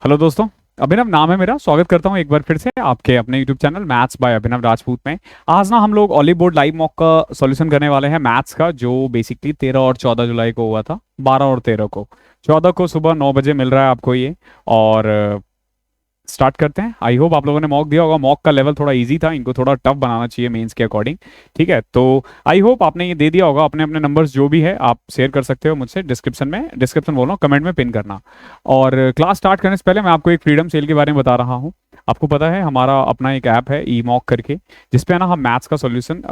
Hello दोस्तों। अभिनव नाम है मेरा। स्वागत करता हूं एक बार फिर से आपके अपने यूट्यूब चैनल मैथ्स बाय अभिनव राजपूत में। आज ना हम लोग ऑली बोर्ड लाइव मॉक का सॉल्यूशन करने वाले हैं मैथ्स का, जो बेसिकली 13 और 14 जुलाई को हुआ था। 12 और 13 को, 14 को सुबह 9 बजे मिल रहा है आपको ये। और स्टार्ट करते हैं। आई होप आप लोगों ने मॉक दिया होगा। मॉक का लेवल थोड़ा इजी था, इनको थोड़ा टफ बनाना चाहिए मेंस के अकॉर्डिंग। ठीक है, तो आई होप आपने ये दे दिया होगा। अपने अपने नंबर्स जो भी है आप शेयर कर सकते हो मुझसे डिस्क्रिप्शन में। डिस्क्रिप्शन बोल रहा हूँ, कमेंट में पिन करना। और क्लास स्टार्ट करने से पहले मैं आपको एक फ्रीडम सेल के बारे में बता रहा हूँ। आपको पता है हमारा अपना एक ऐप है ई मॉक करके, जिसपे ना हम मैथ्स का solution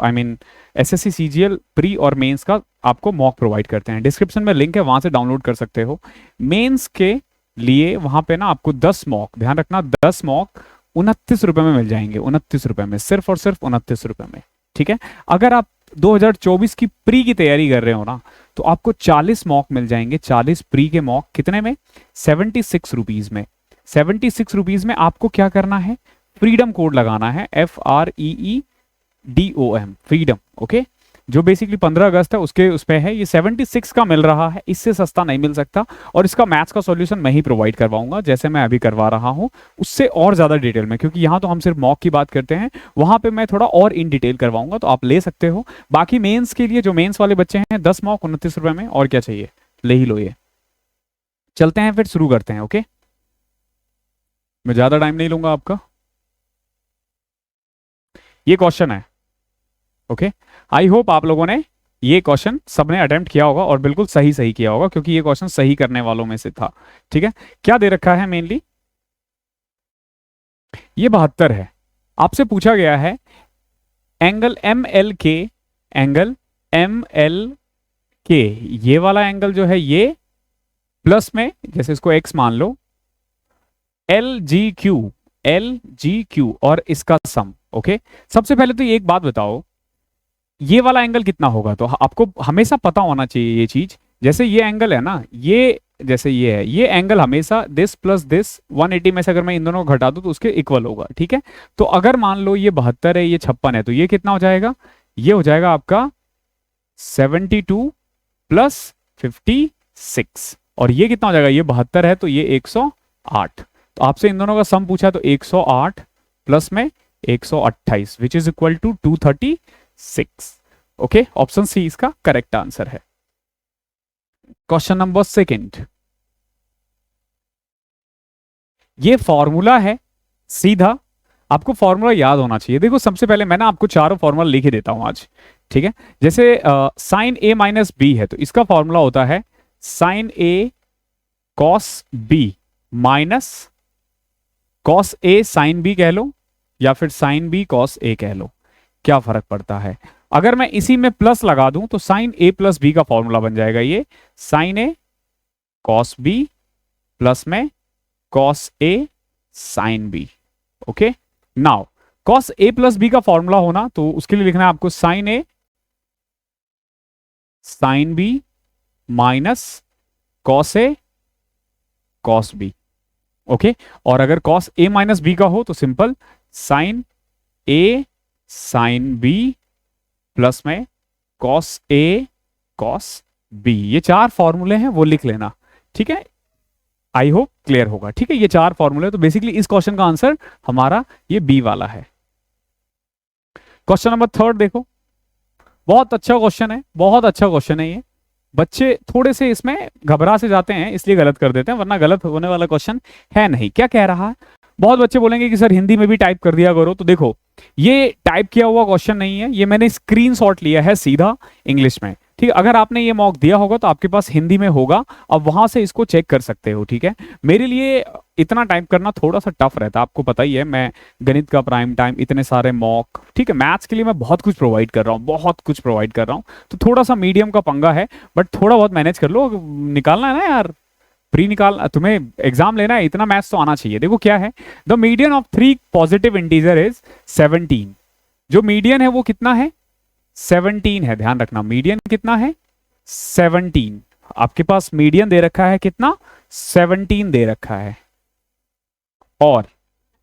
I mean SSC CGL pre और मेंस का आपको मॉक प्रोवाइड करते हैं। डिस्क्रिप्शन में लिंक है, वहां से डाउनलोड कर सकते हो। मेंस के लिए वहां पे ना आपको 10 मॉक, ध्यान रखना 10 मॉक 29 रुपए में मिल जाएंगे। 29 रुपए में, सिर्फ और सिर्फ 29 रुपए में। ठीक है, अगर आप 2024 की प्री की तैयारी कर रहे हो ना, तो आपको 40 मॉक मिल जाएंगे। 40 प्री के मॉक कितने में? 76 रुपीज में। 76 रुपीज में आपको क्या करना है? फ्रीडम कोड लगाना है, FREEDOM, फ्रीडम। ओके, जो बेसिकली 15 अगस्त है उसके उस पे है। ये 76 का मिल रहा है, इससे सस्ता नहीं मिल सकता। और इसका मैथ्स का सॉल्यूशन मैं ही प्रोवाइड करवाऊंगा, जैसे मैं अभी करवा रहा हूं, उससे और ज्यादा डिटेल में, क्योंकि यहाँ तो हम सिर्फ मॉक की बात करते हैं, वहां पे मैं थोड़ा और इन डिटेल करवाऊंगा, तो आप ले सकते हो। बाकी मेंस के लिए, जो मेंस वाले बच्चे हैं, 10 मॉक 29 रुपए में, और क्या चाहिए, ले ही लो ये। चलते हैं फिर, शुरू करते हैं। ओके, मैं ज्यादा टाइम नहीं लूंगा आपका। ये क्वेश्चन है। ओके, आई होप आप लोगों ने ये क्वेश्चन सबने अटेम्प्ट किया होगा और बिल्कुल सही सही किया होगा, क्योंकि ये क्वेश्चन सही करने वालों में से था। ठीक है, क्या दे रखा है मेनली? ये 72 है। आपसे पूछा गया है एंगल एम एल के, एंगल एम एल के, ये वाला एंगल जो है ये प्लस में, जैसे इसको एक्स मान लो, एल जी क्यू और इसका सम। ओके, सबसे पहले तो ये एक बात बताओ, ये वाला एंगल कितना होगा? तो आपको हमेशा पता होना चाहिए ये चीज। जैसे ये एंगल है ना, ये जैसे ये है, ये एंगल हमेशा दिस प्लस दिस 180 में से अगर मैं इन दोनों को घटा दूं तो उसके इक्वल होगा। ठीक है, तो अगर मान लो ये 72 है, ये 56 है, तो ये कितना हो जाएगा? ये हो जाएगा आपका 72 प्लस 56। और ये कितना हो जाएगा? ये 72 है तो ये 108। तो आपसे इन दोनों का सम पूछा, तो 108 प्लस में 128 which is equal to 236। Okay, option C इसका करेक्ट आंसर है। क्वेश्चन नंबर सेकंड, ये फॉर्मूला है सीधा, आपको फॉर्मूला याद होना चाहिए। देखो, सबसे पहले मैं ना आपको चारों फॉर्मूला लिख ही देता हूं आज। ठीक है, जैसे साइन ए माइनस बी है, तो इसका फॉर्मूला होता है sign A cos B minus cos A sine B कह लो, या फिर साइन बी कॉस ए कह लो, क्या फर्क पड़ता है? अगर मैं इसी में प्लस लगा दूं तो साइन ए प्लस बी का फॉर्मूला बन जाएगा ये, sine A cos B plus में cos A sine B. Okay, now cos A plus B का फॉर्मूला होना, तो उसके लिए लिखना है आपको sine A sine B minus cos A cos B. Okay, और अगर कॉस ए माइनस बी का हो तो simple sine A sine B plus में कॉस ए कॉस बी। ये चार फॉर्मूले हैं, वो लिख लेना। ठीक है, आई होप क्लियर होगा। ठीक है, ये चार फॉर्मूले, तो बेसिकली इस क्वेश्चन का आंसर हमारा ये बी वाला है। क्वेश्चन नंबर थर्ड देखो, बहुत अच्छा क्वेश्चन है, बहुत अच्छा क्वेश्चन है ये। बच्चे थोड़े से इसमें घबरा से जाते हैं, इसलिए गलत कर देते हैं, वरना गलत होने वाला क्वेश्चन है नहीं। क्या कह रहा है? बहुत बच्चे बोलेंगे कि सर हिंदी में भी टाइप कर दिया करो। तो देखो, ये टाइप किया हुआ क्वेश्चन नहीं है, ये मैंने स्क्रीनशॉट लिया है सीधा इंग्लिश में। ठीक है, अगर आपने ये मॉक दिया होगा तो आपके पास हिंदी में होगा, अब वहां से इसको चेक कर सकते हो। ठीक है, मेरे लिए इतना टाइप करना थोड़ा सा टफ रहता है, आपको पता ही है। मैं गणित का प्राइम टाइम, इतने सारे मॉक, ठीक है, मैथ्स के लिए मैं बहुत कुछ प्रोवाइड कर रहा हूँ, बहुत कुछ प्रोवाइड कर रहा हूँ, तो थोड़ा सा मीडियम का पंगा है। बट थोड़ा बहुत मैनेज कर लो, निकालना है ना यार, प्री निकाल, तुम्हें एग्जाम लेना है, इतना मैथ्स तो आना चाहिए। देखो क्या है, the median of 3 positive integer is 17। जो मीडियन है वो कितना है? 17 है। ध्यान रखना, मीडियन कितना है? 17। आपके पास मीडियन दे रखा है कितना? 17 दे रखा है। और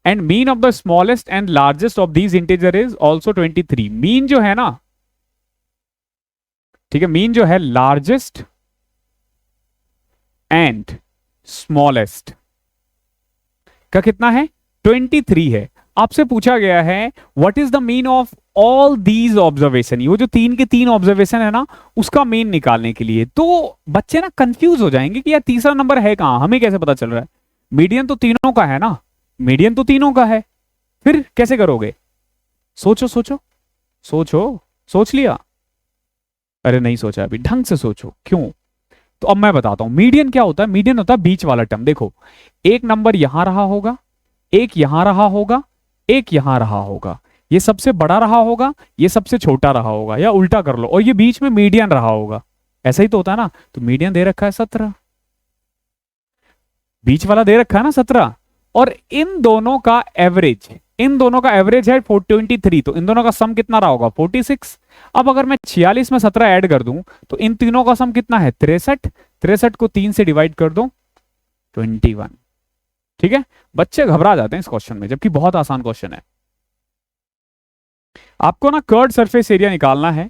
and mean of the smallest and largest of these integer is also 23। Mean जो है ना, ठीक है, मीन जो है लार्जेस्ट एंड स्मॉलेस्ट, का कितना है 23 है। आपसे पूछा गया है what is the mean of all these observation, ये जो तीन के तीन ऑब्जर्वेशन है ना उसका मीन निकालने के लिए। तो बच्चे ना कंफ्यूज हो जाएंगे कि यार तीसरा नंबर है कहां, हमें कैसे पता चल रहा है, मीडियन तो तीनों का है ना, मीडियन तो तीनों का है, फिर कैसे करोगे? सोचो सोचो सोचो, सोच लिया? अरे नहीं सोचा अभी, ढंग से सोचो। क्यों? तो अब मैं बताता हूं मीडियन क्या होता है। मीडियन होता है बीच वाला टर्म। देखो एक नंबर यहां रहा होगा, एक यहां रहा होगा, एक यहां रहा होगा, ये सबसे बड़ा रहा होगा, ये सबसे छोटा रहा होगा, या उल्टा कर लो, और ये बीच में मीडियन रहा होगा। ऐसा ही तो होता है ना। तो मीडियन दे रखा है 17, बीच वाला दे रखा है ना 17, और इन दोनों का एवरेज, इन दोनों का एवरेज है 423, तो इन दोनों का सम कितना रहा होगा 46। अब अगर मैं 46 में 17 ऐड कर दूं तो इन तीनों का सम कितना है 63, 63 को 3 से डिवाइड कर दो 21। ठीक है, बच्चे घबरा जाते हैं इस क्वेश्चन में, जबकि बहुत आसान क्वेश्चन है। आपको ना कर्ड सरफेस एरिया निकालना है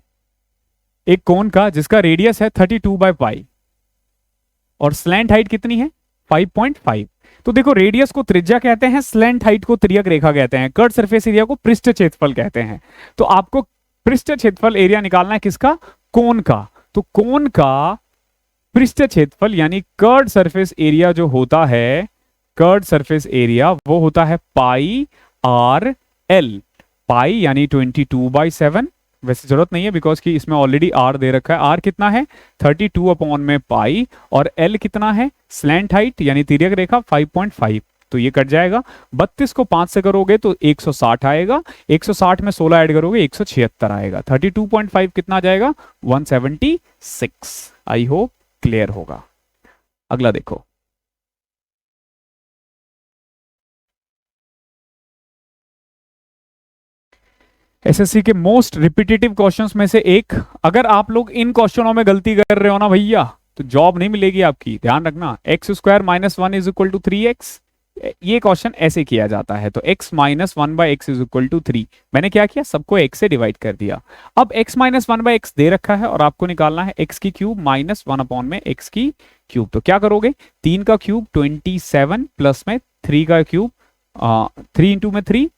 एक कोन का जिसका रेडियस है 32/पाई और स्लैंट हाइट कितनी है 5.5। तो देखो रेडियस को त्रिज्या कहते हैं, स्लैंट हाइट को तिर्यक रेखा कहते हैं, कर्ड सरफेस एरिया को पृष्ठ क्षेत्रफल कहते हैं। तो आपको पृष्ठ क्षेत्रफल एरिया निकालना है किसका? कोन का। तो कोन का पृष्ठ क्षेत्रफल यानी कर्ड सरफेस एरिया जो होता है, कर्ड सरफेस एरिया वो होता है पाई आर एल। पाई यानी 22/7, वैसे जरूरत नहीं है बिकॉज कि इसमें ऑलरेडी आर दे रखा है। आर कितना है 32 अपॉन में पाई, और एल कितना है स्लैंट हाइट यानी तिर्यक रेखा 5.5। तो ये कट जाएगा, 32 को 5 से करोगे तो 160 आएगा, 160 में 16 ऐड करोगे 176 आएगा, 32.5 कितना आ जाएगा 176। आई होप क्लियर होगा। अगला देखो, एसएससी के मोस्ट रिपीटेटिव क्वेश्चंस में से एक। अगर आप लोग इन क्वेश्चनों में गलती कर रहे हो ना भैया तो जॉब नहीं मिलेगी आपकी, ध्यान रखना। x² - 1 is equal to 3x, ये क्वेश्चन ऐसे किया जाता है। तो x - 1/x is equal to 3, मैंने क्या किया सबको x से डिवाइड कर दिया। अब x - 1/x दे रखा है और आपको निकालना है x की क्यूब माइनस 1 अपॉन में x की क्यूब। तो क्या करोगे 3 का क्यूब 27 प्लस में 3 का क्यूब 3 इंटू में 3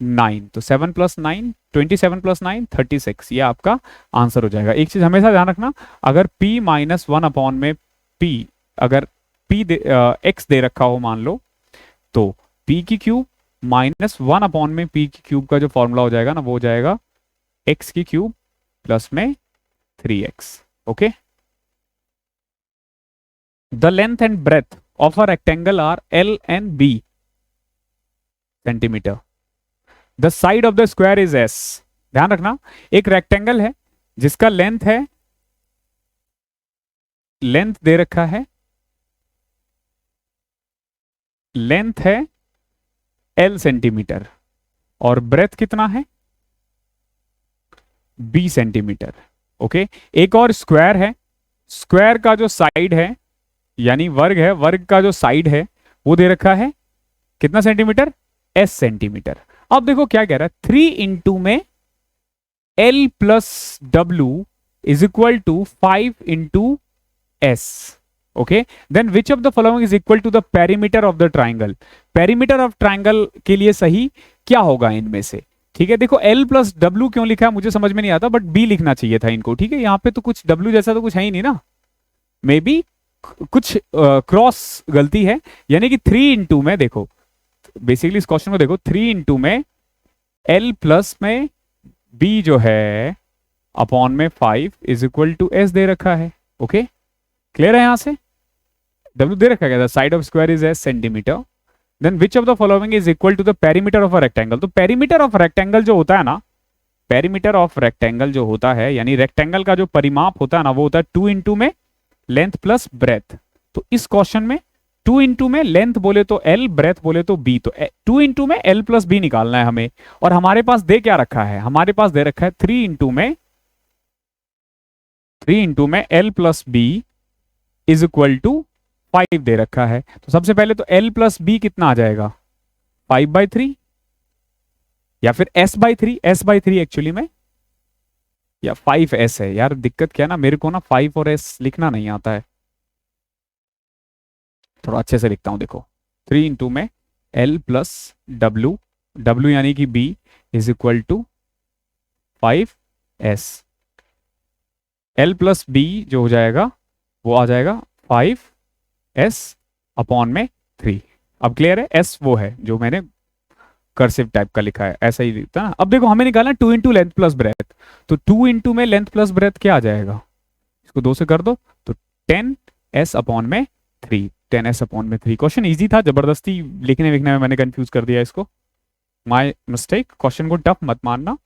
9, तो 7 + 9 27 + 9 36, ये आपका आंसर हो जाएगा। एक चीज हमेशा ध्यान रखना, अगर p - 1 अपॉन में p, अगर p x दे रखा हो मान लो, तो p की क्यूब माइनस 1 अपॉन में p की क्यूब का जो फॉर्मूला हो जाएगा ना वो हो जाएगा x की क्यूब प्लस में 3x। Okay, the length and breadth of a rectangle are L and B centimetre, the side of the square is S। ध्यान रखना एक रेक्टेंगल है जिसका लेंथ है, लेंथ दे रखा है, लेंथ है L सेंटीमीटर और ब्रेथ कितना है B सेंटीमीटर। ओके, एक और स्क्वायर है, स्क्वायर का जो साइड है यानी वर्ग है, वर्ग का जो साइड है वो दे रखा है कितना सेंटीमीटर S सेंटीमीटर। अब देखो क्या कह रहा है 3 इंटू में L plus W is equal to 5 into S। Okay, then which of the following is equal to the perimeter of the triangle. Perimeter of triangle के लिए सही क्या होगा इनमें से? ठीक है, देखो L प्लस W क्यों लिखा है मुझे समझ में नहीं आता, बट B लिखना चाहिए था इनको। ठीक है, यहाँ पे तो कुछ W जैसा तो कुछ है ही नहीं ना, मे बी कुछ क्रॉस गलती है, यानी कि 3 इंटू में, देखो बेसिकली इस क्वेश्चन को देखो 3 इंटू में L प्लस में B जो है अपॉन में 5 इज इक्वल टू S दे रखा है। ओके, क्लियर है? यहां से W दे रखा गया, side of square is S centimetre, then which of the following is equal to the perimeter of a rectangle. तो पेरीमीटर ऑफ रेक्टेंगल जो होता है ना, पेरीमीटर ऑफ रेक्टेंगल जो होता है यानी रेक्टेंगल का जो परिमाप होता है ना वो होता है 2 इंटू में लेंथ प्लस ब्रेथ। तो इस क्वेश्चन में 2 इंटू में लेंथ बोले तो L, ब्रेथ बोले तो B, तो 2 इंटू में L प्लस B निकालना है हमें। और हमारे पास दे क्या रखा है, हमारे पास दे रखा है 3 इंटू में L plus B is equal to 5 दे रखा है। तो सबसे पहले तो L प्लस B कितना आ जाएगा 5/3 या फिर S/3, S/3 एक्चुअली में, या 5S है यार। दिक्कत क्या है ना, मेरे को ना 5 और S लिखना नहीं आता है, थोड़ा अच्छे से लिखता हूं। देखो 3 इंटू में L प्लस W, W यानी कि B is equal to 5S। L plus B जो हो जाएगा वो आ जाएगा 5S अपॉन में 3। अब क्लियर है? S वो है जो मैंने कर्सिव टाइप का लिखा है, ऐसा ही लिखता है ना। अब देखो हमें निकालना 2 इंटू लेंथ प्लस ब्रेथ, तो 2 इंटू में लेंथ प्लस ब्रेथ क्या आ जाएगा, इसको 2 से कर दो तो 10S अपॉन में 3, 10S अपॉन में 3। क्वेश्चन इजी था, जबरदस्ती लिखने लिखने में मैंने कंफ्यूज कर दिया इसको, माय मिस्टेक। क्वेश्चन को टफ मत मानना।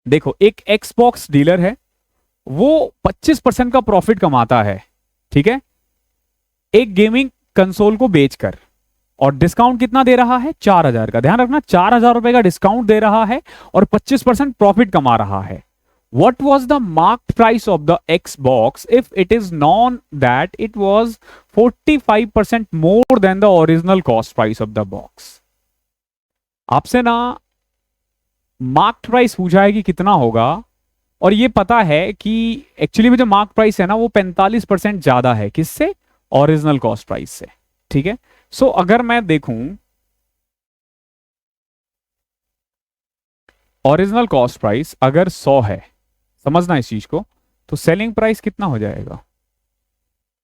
देखो एक एक्सबॉक्स डीलर है, वो 25% का प्रॉफिट कमाता है, ठीक है, एक गेमिंग कंसोल को बेचकर, और डिस्काउंट कितना दे रहा है, 4000 का। ध्यान रखना 4000 रुपए का डिस्काउंट दे रहा है और 25% प्रॉफिट कमा रहा है। What was the marked price of the Xbox if it is known that it was 45% more than the original cost price of the box? आपसे ना मार्क्ड प्राइस पूछा है कि कितना होगा, और ये पता है कि एक्चुअली में जो मार्क प्राइस है ना वो 45% ज्यादा है किससे, ओरिजिनल कॉस्ट प्राइस से, ठीक है। सो अगर मैं देखूं ओरिजिनल कॉस्ट प्राइस अगर 100 है, समझना इस चीज को, तो सेलिंग प्राइस कितना हो जाएगा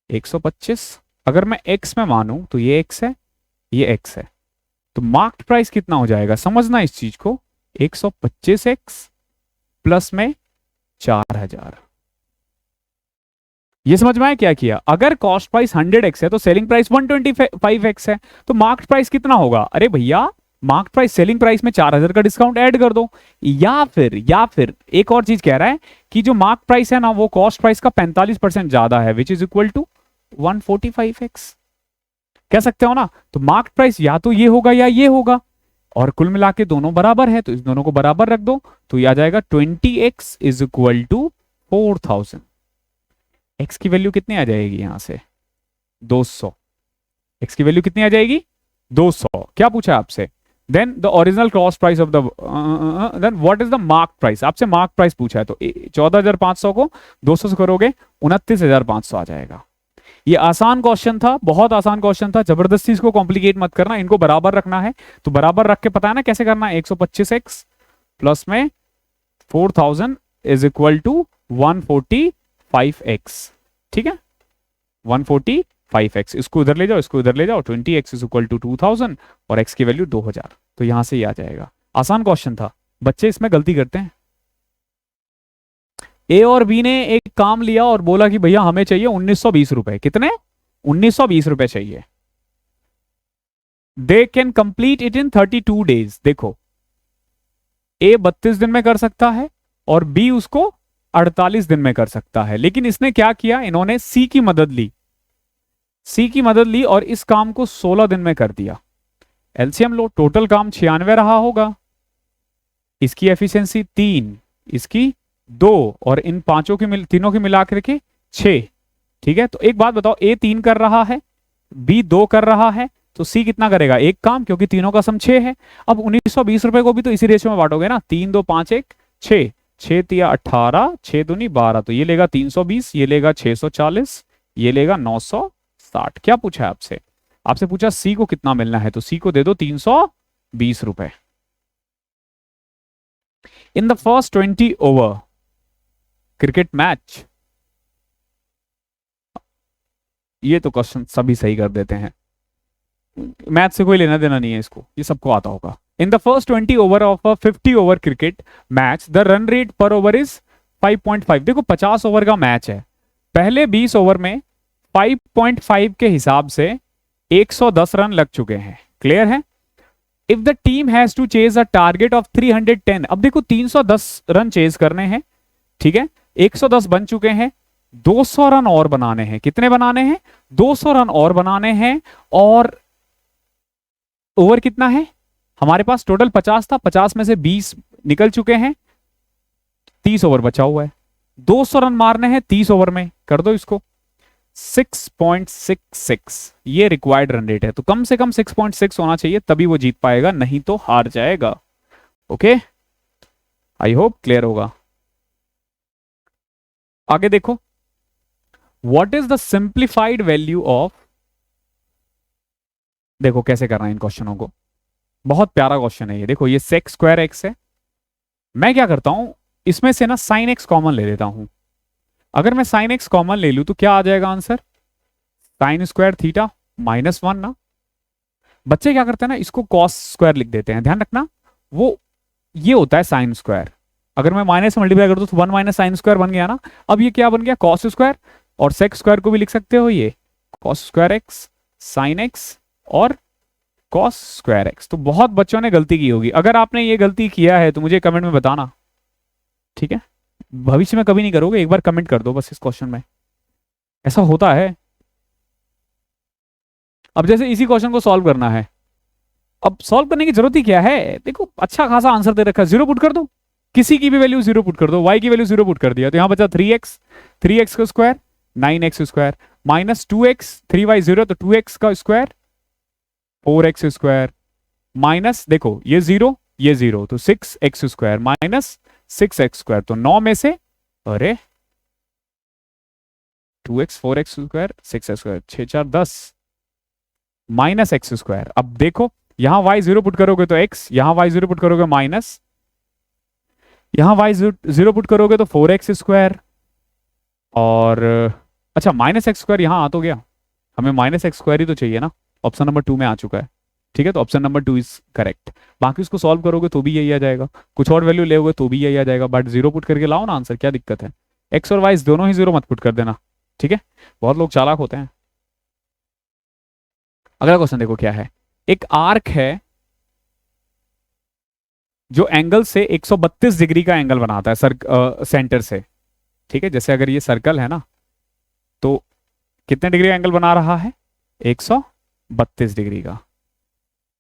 125। अगर मैं एक्स में मानूं तो ये एक्स है, ये एक्स है, तो मार्क्ड प्राइस कितना हो जाएगा, समझना इस चीज को, 125x प्लस में 4000। ये समझ में आया क्या किया? अगर कॉस्ट प्राइस 100x है तो सेलिंग प्राइस 125x है, तो मार्क्ड प्राइस कितना होगा? अरे भैया मार्क्ड प्राइस सेलिंग प्राइस में 4000 का डिस्काउंट ऐड कर दो, या फिर एक और चीज कह रहा है कि जो मार्क प्राइस है ना वो कॉस्ट प्राइस का 45% ज्यादा है, विच इज इक्वल टू 145x। कह सकते हो ना, तो मार्क प्राइस या तो ये होगा या ये होगा, और कुल मिला के दोनों बराबर है तो इस दोनों को बराबर रख दो, तो ये आ जाएगा 20x is equal to 4000। x की वैल्यू कितनी आ जाएगी यहां से 200, x की वैल्यू कितनी आ जाएगी 200। क्या पूछा है आपसे? Then the original cost price of the, then what is the mark price, आपसे मार्क प्राइस पूछा है, तो 14500 को 200 से करोगे 29500 आ जाएगा। ये आसान क्वेश्चन था, बहुत आसान क्वेश्चन था, जबरदस्ती इसको कॉम्प्लिकेट मत करना, इनको बराबर रखना है, तो बराबर रख के पता है ना कैसे करना है, 125x प्लस में 4000 इज इक्वल टू 145x, ठीक है, 145x। इसको इधर ले जाओ, इसको इधर ले जाओ, 20x इज इक्वल टू 2000 और x की वैल्यू 2000, तो यहां से ये आ जाएगा। आसान क्वेश्चन था, बच्चे इसमें गलती करते हैं। ए और बी ने एक काम लिया और बोला कि भैया हमें चाहिए 1920 रुपए, कितने 1920 रुपए चाहिए, they can complete it in 32 days. देखो ए 32 दिन में कर सकता है और बी उसको 48 दिन में कर सकता है, लेकिन इसने क्या किया, इन्होंने सी की मदद ली, सी की मदद ली और इस काम को 16 दिन में कर दिया। एलसीएम लो, टोटल काम 96 रहा होगा, इसकी एफिशिएंसी 3, इसकी 2, और इन पांचों की तीनों की मिला करके 6, ठीक है। तो एक बात बताओ, ए 3 कर रहा है, बी 2 कर रहा है, तो सी कितना करेगा, एक काम, क्योंकि तीनों का सम 6 है। अब 1920 रुपए को भी तो इसी रेशियो में बांटोगे ना, 3 2 5 1 6, 6 तिया 18, 6 दूनी 12, तो ये लेगा 320, ये लेगा 640, ये लेगा 960। क्या पूछा है आपसे? आपसे पूछा सी को कितना मिलना है, तो सी को दे दो 320 रुपए। In the first 20 over cricket match, ये तो क्वेश्चन सभी सही कर देते हैं, मैथ से कोई लेना देना नहीं है इसको, ये सबको आता होगा। In the first 20 over of a 50 over cricket match the run rate पर ओवर इज 5.5। देखो 50 ओवर का मैच है, पहले 20 ओवर में 5.5 के हिसाब से 110 रन लग चुके हैं, क्लियर है। If the team has to chase a target of 310, अब देखो 310 रन चेज करने हैं, ठीक है, 110 बन चुके हैं, 200 रन और बनाने हैं। कितने बनाने हैं? 200 रन और बनाने हैं, और ओवर कितना है हमारे पास, टोटल 50 था, 50 में से 20 निकल चुके हैं, 30 ओवर बचा हुआ है, 200 रन मारने हैं 30 ओवर में, कर दो इसको 6.66, ये रिक्वायर्ड रन रेट है, तो कम से कम 6.6 होना चाहिए, तभी वो जीत पाएगा, नहीं तो हार जाएगा। ओके, आई होप क्लियर होगा। आगे देखो, what is the simplified value of देखो कैसे करना है इन क्वेश्चनों को, बहुत प्यारा क्वेश्चन है ये। देखो ये सेक स्क्वायर एक्स है, मैं क्या करता हूं, इसमें से ना साइन एक्स कॉमन ले लेता हूं। अगर मैं साइन एक्स कॉमन ले लूं तो क्या आ जाएगा आंसर, साइन स्क्वायर थीटा -1 ना। बच्चे क्या करते हैं ना, इसको कॉस स्क्वायर लिख देते हैं, ध्यान रखना वो ये होता है साइन स्क्वायर। अगर मैं माइनस से मल्टीप्लाई कर दूं तो 1 - साइन स्क्वायर बन गया ना। अब ये क्या बन गया, कॉस स्क्वायर। और सेक स्क्वायर को भी लिख सकते हो ये cos square x sine x और कॉस स्क्वायर एक्स। तो बहुत बच्चों ने गलती की होगी, अगर आपने ये गलती किया है तो मुझे कमेंट में बताना, ठीक है। भविष्य में कभी नहीं करोगे, एक बार कमेंट कर दो बस इस क्वेश्चन में, ऐसा होता है। अब जैसे इसी क्वेश्चन को सॉल्व करना है, अब सॉल्व करने की जरूरत ही क्या है, देखो अच्छा खासा आंसर दे रखा है, जीरो पुट कर दो, किसी की भी वैल्यू जीरो पुट कर दो। y की वैल्यू जीरो पुट कर दिया तो यहां बचा 3x, 3x का square 9x square -2x, 3y 0 तो 2x का स्क्वायर 4x स्क्वायर माइनस, देखो ये जीरो तो 6x स्क्वायर -6x स्क्वायर, तो 9 में से अरे 2x 4x square 6x square 6 4 10 -x square. अब देखो यहां y जीरो पुट करोगे तो x, यहां y जीरो पुट करोगे माइनस, यहां y जीरो पुट करोगे तो 4x स्क्वायर और अच्छा -x स्क्वायर यहां आ तो गया, हमें -x स्क्वायर ही तो चाहिए ना, ऑप्शन नंबर 2 में आ चुका है, ठीक है। तो ऑप्शन नंबर 2 इज करेक्ट। बाकी उसको सॉल्व करोगे तो भी यही आ जाएगा, कुछ और वैल्यू ले तो भी यही आ जाएगा, बट जीरो पुट करके लाओ ना आंसर, क्या दिक्कत है। एक्स और वाई दोनों ही जीरो मत पुट कर देना, ठीक है, बहुत लोग चालाक होते हैं। अगला क्वेश्चन देखो क्या है, एक आर्क है जो एंगल से 132 डिग्री का एंगल बनाता है सेंटर से, ठीक है। जैसे अगर ये सर्कल है ना तो कितने डिग्री का एंगल बना रहा है, 132 डिग्री का,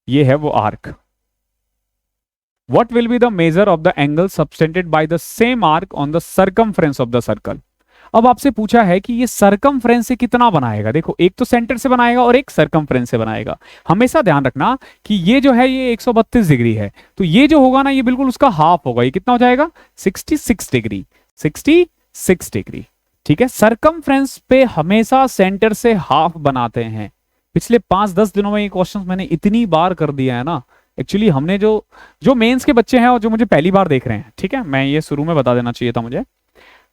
ये है वो arc. What will be the measure of the angle subtended by the same arc on the circumference of the circle? अब आपसे पूछा है कि ये सरकमफ्रेंस से कितना बनाएगा, देखो एक तो सेंटर से बनाएगा और एक सरकमफ्रेंस से बनाएगा। हमेशा ध्यान रखना कि ये जो है ये 132 डिग्री है, तो ये जो होगा ना ये बिल्कुल उसका हाफ होगा, ये कितना हो जाएगा 66 डिग्री, 66 डिग्री, ठीक है। सरकमफ्रेंस पे हमेशा सेंटर से हाफ बनाते हैं। पिछले 5-10 दिनों में ये क्वेश्चन मैंने इतनी बार कर दिया है ना, एक्चुअली हमने जो जो मेंस के बच्चे हैं और जो मुझे पहली बार देख रहे हैं, ठीक है, मैं ये शुरू में बता देना चाहिए था मुझे।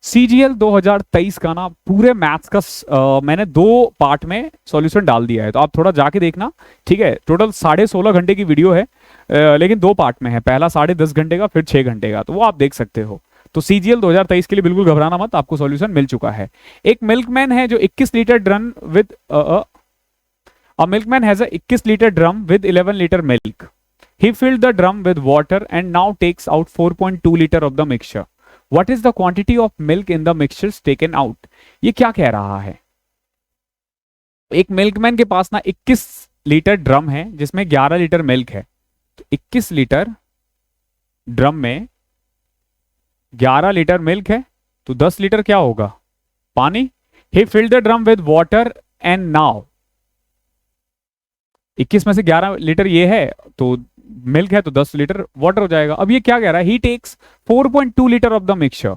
CGL 2023 का ना पूरे मैथ्स का मैंने 2 पार्ट में सॉल्यूशन डाल दिया है, तो आप थोड़ा जाके देखना, ठीक है। टोटल 16.5 घंटे की वीडियो है, लेकिन 2 पार्ट में है, पहला 10.5 घंटे का, फिर 6 घंटे का, तो वो आप देख सकते हो। तो CGL 2023 के लिए बिल्कुल घबराना मत, आपको सॉल्यूशन मिल चुका है। एक मिल्कमैन है जो 21 litre drum with A milkman has a 21 liter drum with 11 liter milk. He filled the drum with water and now takes out 4.2 liter of the mixture. What is the quantity of milk in the mixtures taken out? ये क्या कह रहा है, एक milkman के पास ना 21 litre drum है जिसमें 11 लीटर मिल्क है, तो 21 लीटर ड्रम में 11 लीटर मिल्क है, तो 10 लीटर क्या होगा, पानी। He filled the drum with water and now 21 में से 11 लीटर ये है तो मिल्क है, तो 10 लीटर वाटर हो जाएगा। अब ये क्या कह रहा है, he takes 4.2 litre of the mixture,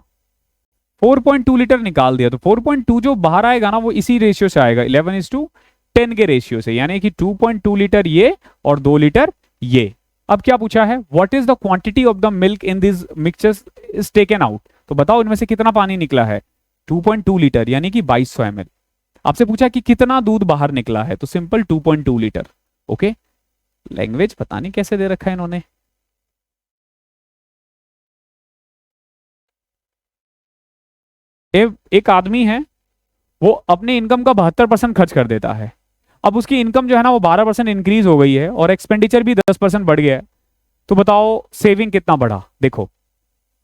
4.2 litre निकाल दिया, तो 4.2 जो बाहर आएगा ना वो इसी रेशियो से आएगा, 11:10 के रेशियो से, यानी कि 2.2 लीटर ये और 2 लीटर ये। अब क्या पूछा है, what is the quantity of the milk in this mixtures is taken out, तो बताओ इनमें से कितना पानी निकला है, 2.2 लीटर यानी कि 2200 ml। आपसे पूछा कि कितना दूध बाहर निकला है, तो सिंपल 2.2 लीटर, ओके। लैंग्वेज पता नहीं कैसे दे रखा है इन्होंने। एक आदमी है, वो अपने इनकम का 72% खर्च कर देता है। अब उसकी इनकम जो है ना वो 12% इंक्रीज हो गई है और एक्सपेंडिचर भी 10% बढ़ गया है, तो बताओ सेविंग कितना बढ़ा। देखो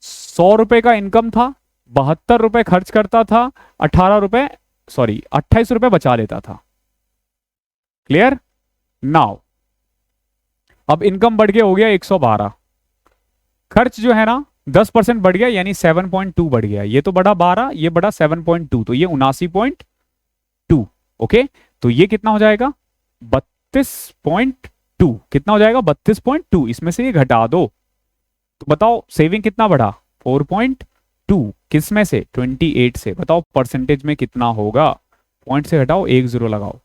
100 रुपए का इनकम था, 72 रुपए खर्च करता था, 28 रुपए बचा लेता था। क्लियर नाउ, अब इनकम बढ़ गया, हो गया 112, खर्च जो है ना 10% बढ़ गया यानी 7.2 बढ़ गया, ये तो बढ़ा 12, ये बढ़ा 7.2, तो ये 79.2, ओके। तो ये कितना हो जाएगा 32.2, कितना हो जाएगा 32.2, इसमें से ये घटा दो, तो बताओ सेविंग कितना बढ़ा 4.2, किस में से 28 से, बताओ परसेंटेज में कितना होगा, पॉइंट से घटाओ 1 0 लगाओ,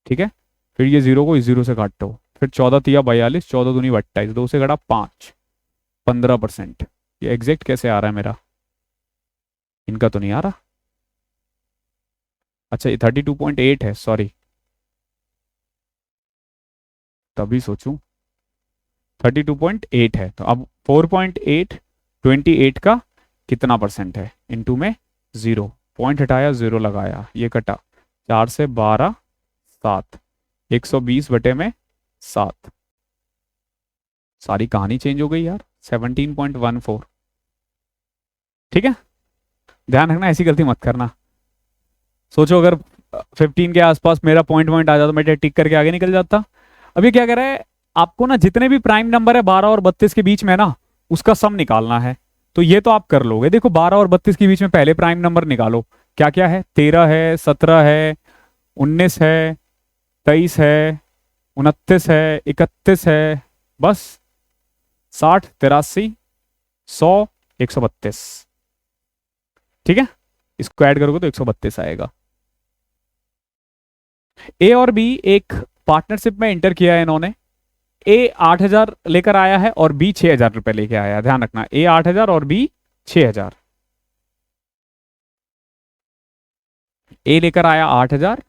ठीक है। फिर ये 0 को इस 0 से काटो, फिर 14 तिया 42, 14 दूनी 28, 2 से घटा 5, 15%। ये एग्जैक्ट कैसे आ रहा है मेरा? इनका तो नहीं आ रहा। अच्छा ये 32.8 है, सॉरी, तभी सोचूं 32.8 है। तो अब 4.8 28 का कितना परसेंट है? इनटू में 0, पॉइंट हटाया 0 लगाया, ये कटा 4 से 12 7, 120 बटे में 7। सारी कहानी चेंज हो गई यार। 17.14। ठीक है, ध्यान रखना ऐसी गलती मत करना। सोचो अगर 15 के आसपास मेरा पॉइंट आ जाता तो मैं टिक करके आगे निकल जाता। अभी क्या कह रहा है आपको ना, जितने भी प्राइम नंबर है 12 और 32 के बीच में ना, उसका सम निकालना है। तो ये तो आप कर लोगे। देखो 12 और 32 के बीच में पहले प्राइम नंबर निकालो, क्या क्या है? 13 है, 17 है, 19 है, 23 है, 29 है, 31 है, बस 60, 83, 100, 132। ठीक है, इसको ऐड करोगे तो 132 आएगा। ए और बी एक पार्टनरशिप में एंटर किया है इन्होंने। ए 8,000 लेकर आया है और बी 6,000 रुपए लेके आया है। ध्यान रखना, ए 8,000 और बी 6,000। ए लेकर आया 8,000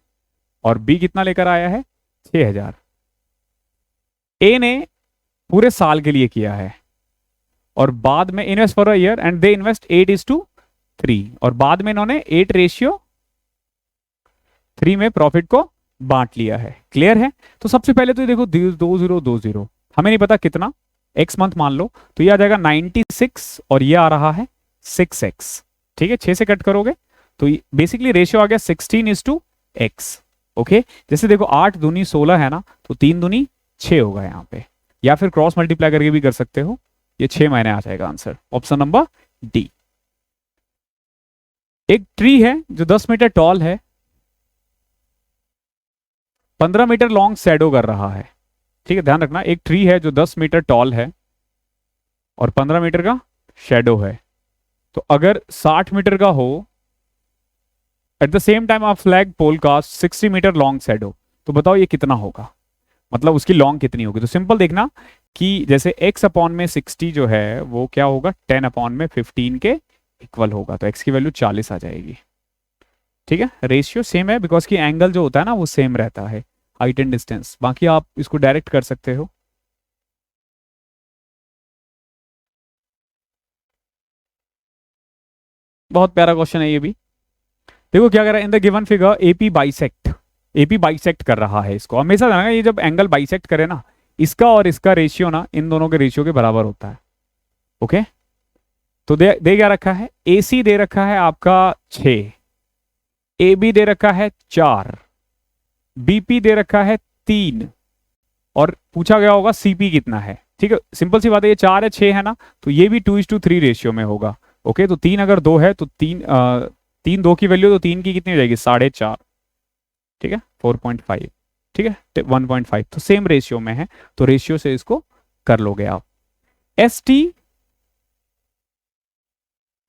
और बी कितना लेकर आया है? 6,000। ए ने पूरे साल के लिए किया है और बाद में invest for a year and they invest 8:3, और बाद में इन्होंने 8:3 में प्रॉफिट को बांट लिया है। क्लियर है? तो सबसे पहले तो ये देखो 2020, हमें नहीं पता कितना, एक्स मंथ मान लो, तो ये आ जाएगा 96 और ये आ रहा है 6x। ठीक है, 6 से कट करोगे तो बेसिकली रेशियो आ गया 16:x। ओके, जैसे देखो 8 दूनी 16 है ना, तो 3 दूनी 6 होगा यहाँ पे, या फिर क्रॉस मल्टीप्लाई करके भी कर सकते हो। ये 6 महीने आ जाएगा आंसर, ऑप्शन नंबर डी। एक ट्री है जो 10 मीटर टॉल है, 15 मीटर लॉन्ग शैडो कर रहा है। ठीक है, ध्यान रखना, एक ट्री है जो 10 मीटर टॉल है और 15 मीटर का शैडो है। तो अगर 60 मीटर का हो, at the same time of flag pole cast 60 metre long shadow, तो बताओ ये कितना होगा, मतलब उसकी लॉन्ग कितनी होगी? तो सिंपल देखना कि जैसे x अपॉन में 60 जो है वो क्या होगा, 10 अपॉन में 15 के इक्वल होगा, तो x की वैल्यू 40 आ जाएगी। ठीक है, रेशियो सेम है बिकॉज की एंगल जो होता है ना वो सेम रहता है, हाइट एंड डिस्टेंस। बाकी आप इसको डायरेक्ट कर सकते हो। बहुत प्यारा क्वेश्चन है ये भी। देखो क्या कर रहा है, in the given figure AP bisect, AP bisect कर रहा है इसको। हमेशा ध्यान रखना, ये जब एंगल बाइसेक्ट करे ना, इसका और इसका रेशियो ना इन दोनों के रेशियो के बराबर होता है। ओके, तो दे क्या रखा है, एसी दे रखा है आपका 6, ए बी दे रखा है 4, बीपी दे रखा है 3, और पूछा गया होगा सीपी कितना है। ठीक है, सिंपल सी बात है, ये 4 है 6 है ना, तो ये भी 2:3 रेशियो में होगा। ओके, तो 3 अगर 2 है तो 3 2 की वैल्यू, तो 3 की कितनी हो जाएगी, 4.5। ठीक है, 4.5। ठीक है, 1.5, तो सेम रेशियो में है, तो रेशियो से इसको कर लोगे आप। S T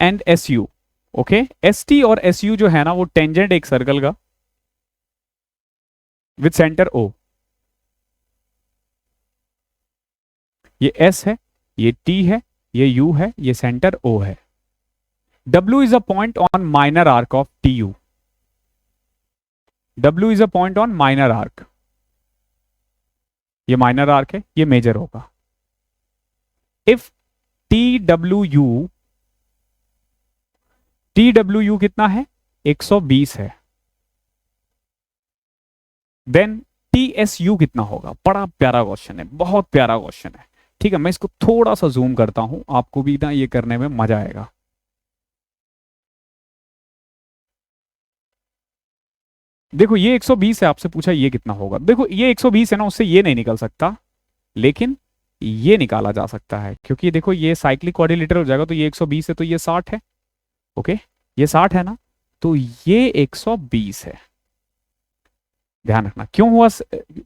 and S U. Okay, S T और एस यू जो है ना वो टेंजेंट एक सर्कल का विद सेंटर ओ। ये एस है, ये टी है, ये यू है, ये सेंटर ओ है। W is a point on minor arc of TU. W is a point on minor arc. ये माइनर आर्क है, ये मेजर होगा। इफ TWU कितना है, 120 है, देन TSU कितना होगा? बड़ा प्यारा क्वेश्चन है, बहुत प्यारा क्वेश्चन है। ठीक है, मैं इसको थोड़ा सा जूम करता हूं, आपको भी ना ये करने में मजा आएगा। देखो ये 120 है, आपसे पूछा ये कितना होगा। देखो ये 120 है ना, उससे ये नहीं निकल सकता, लेकिन ये निकाला जा सकता है, क्योंकि देखो ये साइक्लिक क्वाड्रिलेटरल हो जाएगा, तो ये 120 है तो ये 60 है। ओके, ये 60 है ना, तो ये 120 है। ध्यान रखना क्यों हुआ,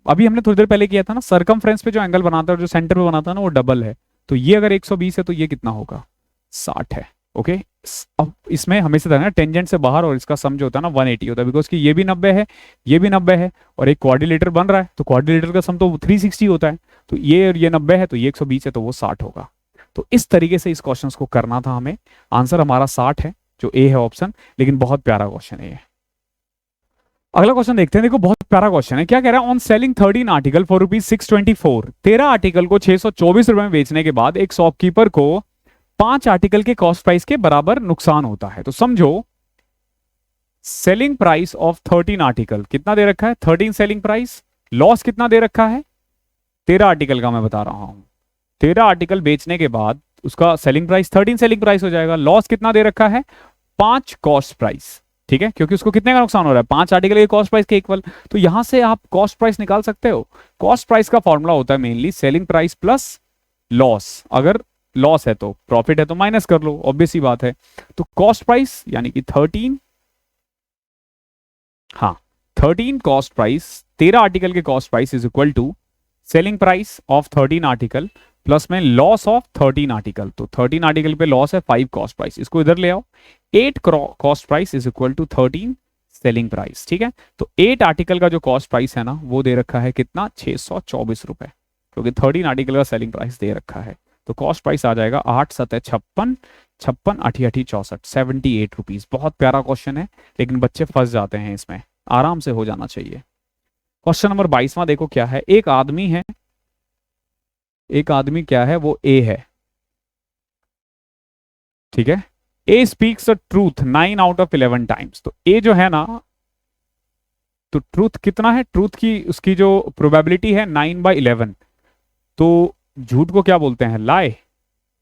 अभी हमने थोड़ी देर पहले किया था ना, सरकमफ्रेंस पे जो एंगल बनाता है और जो सेंटर पे बनाता है ना वो डबल है, तो ये अगर 120 है तो ये कितना होगा, 60 है। ओके। अब इसमें हमेशा था ना टेंजेंट से बाहर और इसका सम जो होता है ना 180 होता है, बिकॉज कि ये भी 90 है, ये भी 90 है, और एक क्वाड्रिलेटर बन रहा है तो क्वाड्रिलेटर का सम तो 360 होता है। तो ये और ये 90 है तो ये 120 है तो वो 60 होगा। तो इस तरीके से इस क्वेश्चन को करना था हमें। आंसर हमारा 60 है, जो ए है ऑप्शन। लेकिन बहुत प्यारा क्वेश्चन है ये। अगला क्वेश्चन देखते हैं। देखो बहुत प्यारा क्वेश्चन है। क्या कह रहा है? On selling 13 article for rupees 624, 13 article को 624 रुपए में बेचने के बाद एक शॉपकीपर को 5 आर्टिकल के कॉस्ट प्राइस के बराबर नुकसान होता है। तो समझो सेलिंग प्राइस ऑफ 13 आर्टिकल कितना दे रखा है? 13 सेलिंग प्राइस। लॉस कितना दे रखा है? 13 आर्टिकल का मैं बता रहा हूं। 13 आर्टिकल बेचने के बाद उसका सेलिंग प्राइस 13 सेलिंग प्राइस हो जाएगा। लॉस कितना दे रखा है? 5 कॉस्ट प्राइस। ठीक है, क्योंकि उसको कितने का नुकसान हो रहा है? 5 आर्टिकल के कॉस्ट प्राइस के इक्वल। तो यहां से आप कॉस्ट प्राइस निकाल सकते हो। कॉस्ट प्राइस का फॉर्मूला होता है mainly selling price plus loss. अगर लॉस है तो प्रॉफिट है तो माइनस कर लो, ऑब्वियस सी बात है। तो कॉस्ट प्राइस यानी कि 13, हाँ 13 कॉस्ट प्राइस, 13 आर्टिकल के cost price is equal to selling price of 13 article plus में लॉस ऑफ 13 आर्टिकल। तो 13 आर्टिकल पे लॉस है 5 कॉस्ट प्राइस, इसको इधर ले आओ। 8 cost price is equal to 13 selling price. ठीक है, तो 8 आर्टिकल का जो कॉस्ट प्राइस है ना वो दे रखा है कितना? 624 रुपए, क्योंकि 13 आर्टिकल का सेलिंग प्राइस दे रखा है। तो कॉस्ट प्राइस आ जाएगा 8 7 56, 56 8 8 64, 78 रुपीज। बहुत प्यारा क्वेश्चन है, लेकिन बच्चे फंस जाते हैं इसमें। आराम से हो जाना चाहिए। क्वेश्चन नंबर 22वां देखो क्या है। एक आदमी है, एक आदमी क्या है? वो ए है। ठीक है, A speaks the truth 9 out of 11 times. तो ए जो है ना, तो ट्रूथ कितना है? ट्रूथ की उसकी जो प्रोबेबिलिटी है 9/11। तो झूठ को क्या बोलते हैं? लाई।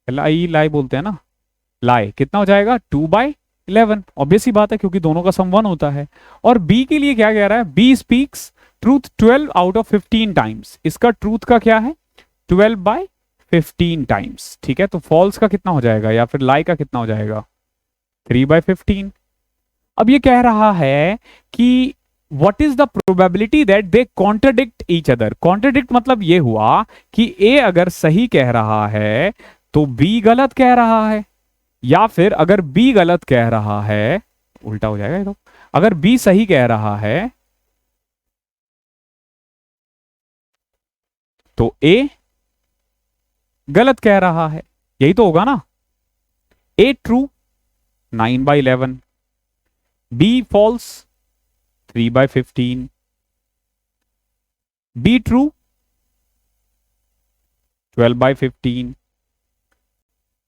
लाई लाई बोलते हैं ना। लाई कितना हो जाएगा? 2/11। ऑब्वियस ही बात है, क्योंकि दोनों का सम 1 होता है। और बी के लिए क्या कह रहा है? B speaks truth 12 out of 15 times. इसका ट्रूथ का क्या है? 12/15 टाइम्स। ठीक है, तो फॉल्स का कितना हो जाएगा या फिर लाई का कितना हो जाएगा? 3/15। अब ये कह रहा है कि what is the probability that they contradict each other. Contradict मतलब ये हुआ कि ए अगर सही कह रहा है तो बी गलत कह रहा है, या फिर अगर बी गलत कह रहा है, उल्टा हो जाएगा ये तो। अगर बी सही कह रहा है तो ए गलत कह रहा है, यही तो होगा ना। A true 9/11, B false 3/15, B true 12/15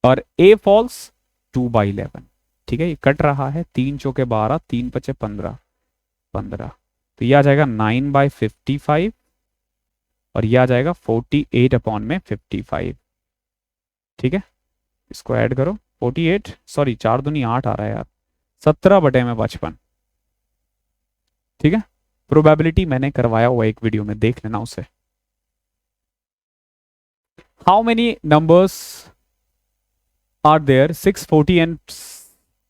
और ए फॉल्स 2/11। ठीक है, ये कट रहा है। 3 चौके 12, 3 पचे 15, 15। तो ये आ जाएगा 9/55 और ये आ जाएगा 48/55। ठीक है, इसको ऐड करो। 48, सॉरी 4 दूनी 8 आ रहा है यार। 17/55। ठीक है, प्रोबेबिलिटी मैंने करवाया हुआ एक वीडियो में, देख लेना उसे। How many numbers are there 640 and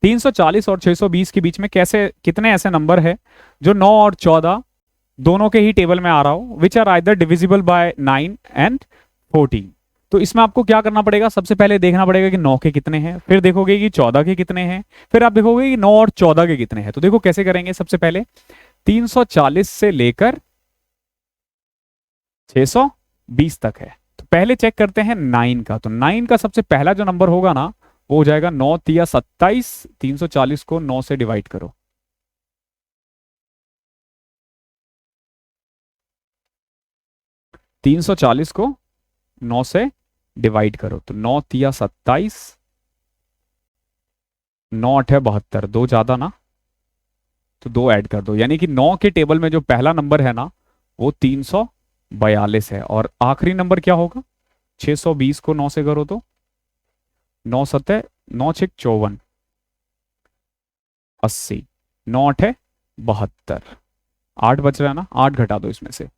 340 और 620 के बीच में कैसे कितने ऐसे नंबर है जो 9 और 14 दोनों के ही टेबल में आ रहा हो, which are either divisible by 9 and 14। तो इसमें आपको क्या करना पड़ेगा? सबसे पहले देखना पड़ेगा कि 9 के कितने हैं, फिर देखोगे कि 14 के कितने हैं, फिर आप देखोगे कि 9 और 14 के कितने हैं। तो देखो कैसे करेंगे। सबसे पहले 340 से लेकर 620 तक है, तो पहले चेक करते हैं 9 का। तो 9 का सबसे पहला जो नंबर होगा ना वो हो जाएगा 9 तिया 27। 340 को 9 से डिवाइड करो। तीन सौ चालीस को 9 से डिवाइड करो तो 9 तिया 27, 9 8 72, 2 ज्यादा ना, तो 2 ऐड कर दो। यानी कि 9 के टेबल में जो पहला नंबर है ना वो 342 है, और आखिरी नंबर क्या होगा? 620 को 9 से करो तो 9 7 9 6 54, 80, 9 8 72, 8 बच रहा है ना, 8 घटा दो इसमें से,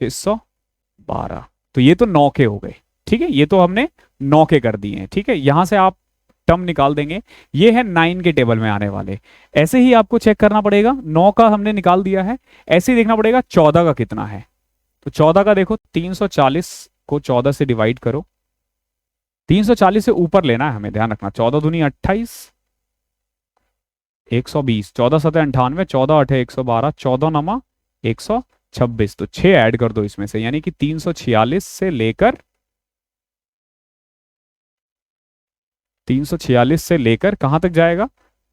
612। तो ये तो 9 के हो गए। ठीक है, ये तो हमने 9 के कर दिए हैं। ठीक है, यहां से आप टर्म निकाल देंगे। ये है 9 के टेबल में आने वाले। ऐसे ही आपको चेक करना पड़ेगा। 9 का हमने निकाल दिया है, ऐसे ही देखना पड़ेगा 14 का कितना है। तो 14 का देखो, 340 को 14 से डिवाइड करो 340 से ऊपर लेना है हमें, ध्यान रखना। 14 दूनी 28, 120, 14 सतह 98, 14 अठे 112, 14 नमा 126। तो 6 ऐड कर दो इसमें से, यानी कि 346 से लेकर 346 से लेकर कहां तक जाएगा?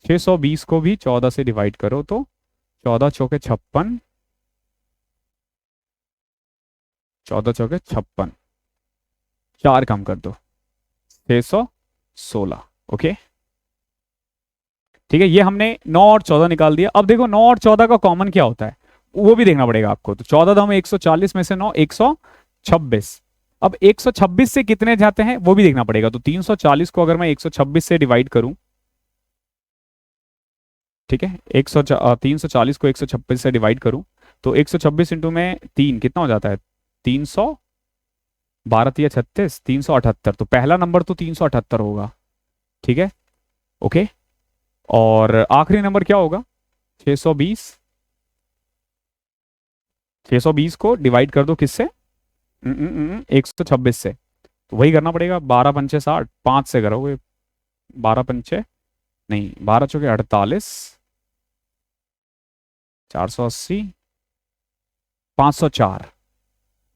620 को भी 14 से डिवाइड करो तो 14 चौके 56, 14 चौके 56, 4 कम कर दो, 616। ओके ठीक है, ये हमने 9 और 14 निकाल दिया। अब देखो 9 और 14 का कॉमन क्या होता है वो भी देखना पड़ेगा आपको। तो 14 तो हमें 140 में से 9 126। अब 126 से कितने जाते हैं वो भी देखना पड़ेगा। तो 340 को अगर मैं 126 से डिवाइड करूं, ठीक है, 340 को 126 से डिवाइड करूं तो 126 इंटू में 3 कितना हो जाता है? 312 या 36, 378। तो पहला नंबर तो 378 होगा, ठीक है। ओके, और आखिरी नंबर क्या होगा? 620। 620 को डिवाइड कर दो किससे? 126 से। तो वही करना पड़ेगा, 12 पंचे 60, 5 से करोगे, 12 पंचे नहीं, 12 चौके 48, 480, 504।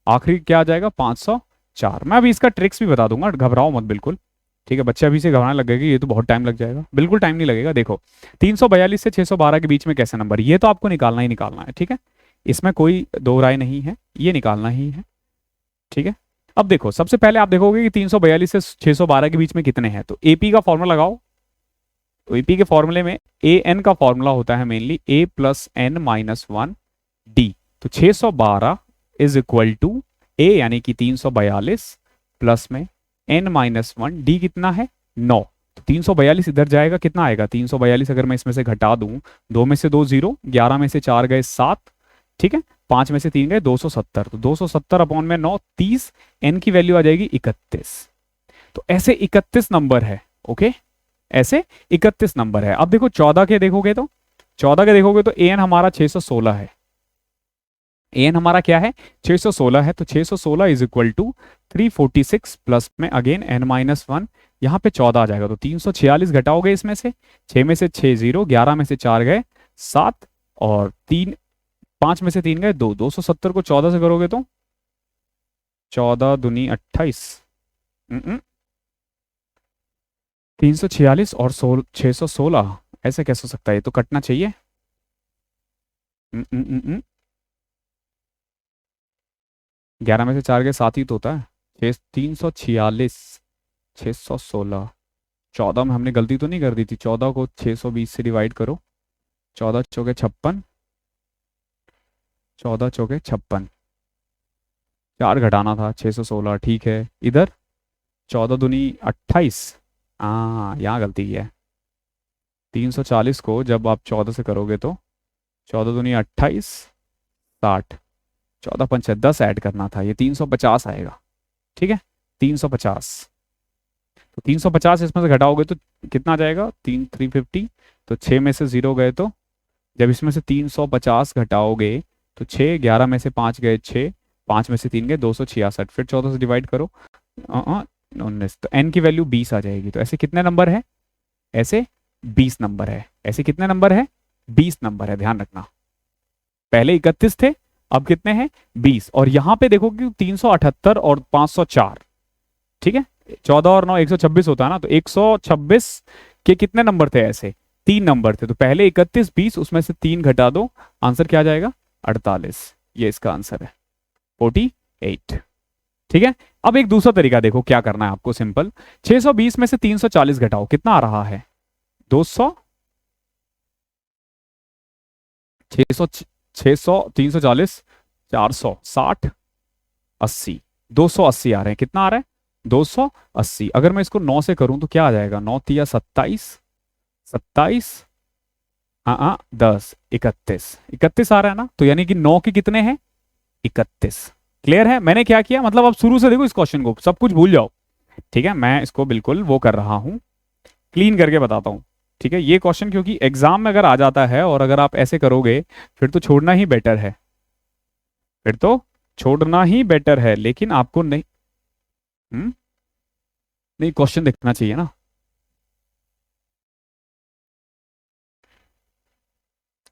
आखिरी क्या आ जाएगा? 504। मैं अभी इसका ट्रिक्स भी बता दूंगा, घबराओ मत बिल्कुल, ठीक है। बच्चे अभी से घबराने लग गए कि ये तो बहुत टाइम लग जाएगा। बिल्कुल टाइम नहीं लगेगा। देखो 342 से 612 के बीच में कैसे नंबर, ये तो आपको निकालना ही निकालना है, ठीक है। इसमें कोई दो राय नहीं है, ये निकालना ही है, ठीक है। अब देखो सबसे पहले आप देखोगे कि 342 से 612 के बीच में कितने हैं। तो एपी का फॉर्मूला लगाओ। तो एपी के फॉर्मूले में ए एन का फॉर्मूला होता है मेनली ए प्लस एन माइनस 1 डी। तो 612 इज इक्वल टू ए यानी कि 342 प्लस में एन माइनस 1, डी कितना है? 9। तो 342 इधर जाएगा, कितना आएगा? 342 अगर मैं इसमें से घटा दूं, 2 में से 2 0, 11 में से 4 गए 7, ठीक है, 5 में से 3 गए 270। तो 270 अपॉन में 9, 30, एन की वैल्यू आ जाएगी 31। तो ऐसे 31 नंबर है। ओके, ऐसे 31 नंबर है। अब देखो 14 के देखोगे तो, 14 के देखोगे तो एन हमारा 616 है। एन हमारा क्या है? 616 है। तो 616 इज इक्वल टू 346 प्लस में अगेन एन माइनस 1, यहां पे 14 आ जाएगा। तो 346 घटाओगे इसमें से, 6 में से 6 0, 11 में से 4 गए 7, और 3, 5 में से 3 गए 2, 270 को 14 से करोगे तो 14 दूनी 28, 346 और 616, ऐसे कैसे हो सकता है? ये तो कटना चाहिए। 11 में से 4 गए 7 ही तो होता है। 346, 616, 14 में हमने गलती तो नहीं कर दी थी? 14 को 620 से डिवाइड करो, 14 चौके 56, 14 चौके 56, 4 घटाना था, 616, ठीक है। इधर 14 दूनी 28, हाँ यहाँ गलती है। 340 को जब आप 14 से करोगे तो 14 दूनी 28, 60, 14 पंच 10 ऐड करना था, ये 350 आएगा, ठीक है। 350, तो 350 इसमें से घटाओगे तो कितना आ जाएगा? 350। तो 6 में से 0 गए, तो जब इसमें से 350 घटाओगे तो 6, 11 में से 5 गए 6, 5 में से 3 गए 266, फिर 14 से डिवाइड करो 19। तो एन की वैल्यू 20 आ जाएगी। तो ऐसे कितने नंबर है? ऐसे 20 नंबर है। ऐसे कितने नंबर है? 20 नंबर है, ध्यान रखना। पहले 31 थे, अब कितने हैं? 20। और यहां पे देखो कि 378 और 504, ठीक है। 14 और 9 126 होता है ना। तो 126 के कितने नंबर थे? ऐसे 3 नंबर थे। तो पहले 31, 20, उसमें से 3 घटा दो, आंसर क्या आ जाएगा? 48। ये इसका आंसर है, 48, ठीक है। अब एक दूसरा तरीका देखो क्या करना है आपको, सिंपल। 620 में से 340 घटाओ, कितना आ रहा है? 200, 600, 600, 340, 400, 60, 80, 280 आ रहे हैं। कितना आ रहा है? 280। अगर मैं इसको 9 से करूं तो क्या आ जाएगा? 9 तिया 27, 27, हाँ हाँ 10, 31, 31 आ रहा है ना। तो यानी कि 9 के कितने हैं? 31। क्लियर है मैंने क्या किया? मतलब आप शुरू से देखो इस क्वेश्चन को, सब कुछ भूल जाओ, ठीक है। मैं इसको बिल्कुल वो कर रहा हूं, क्लीन करके बताता हूं, ठीक है। ये क्वेश्चन क्योंकि एग्जाम में अगर आ जाता है और अगर आप ऐसे करोगे फिर तो छोड़ना ही बेटर है, फिर तो छोड़ना ही बेटर है, लेकिन आपको नहीं। नहीं, क्वेश्चन देखना चाहिए ना।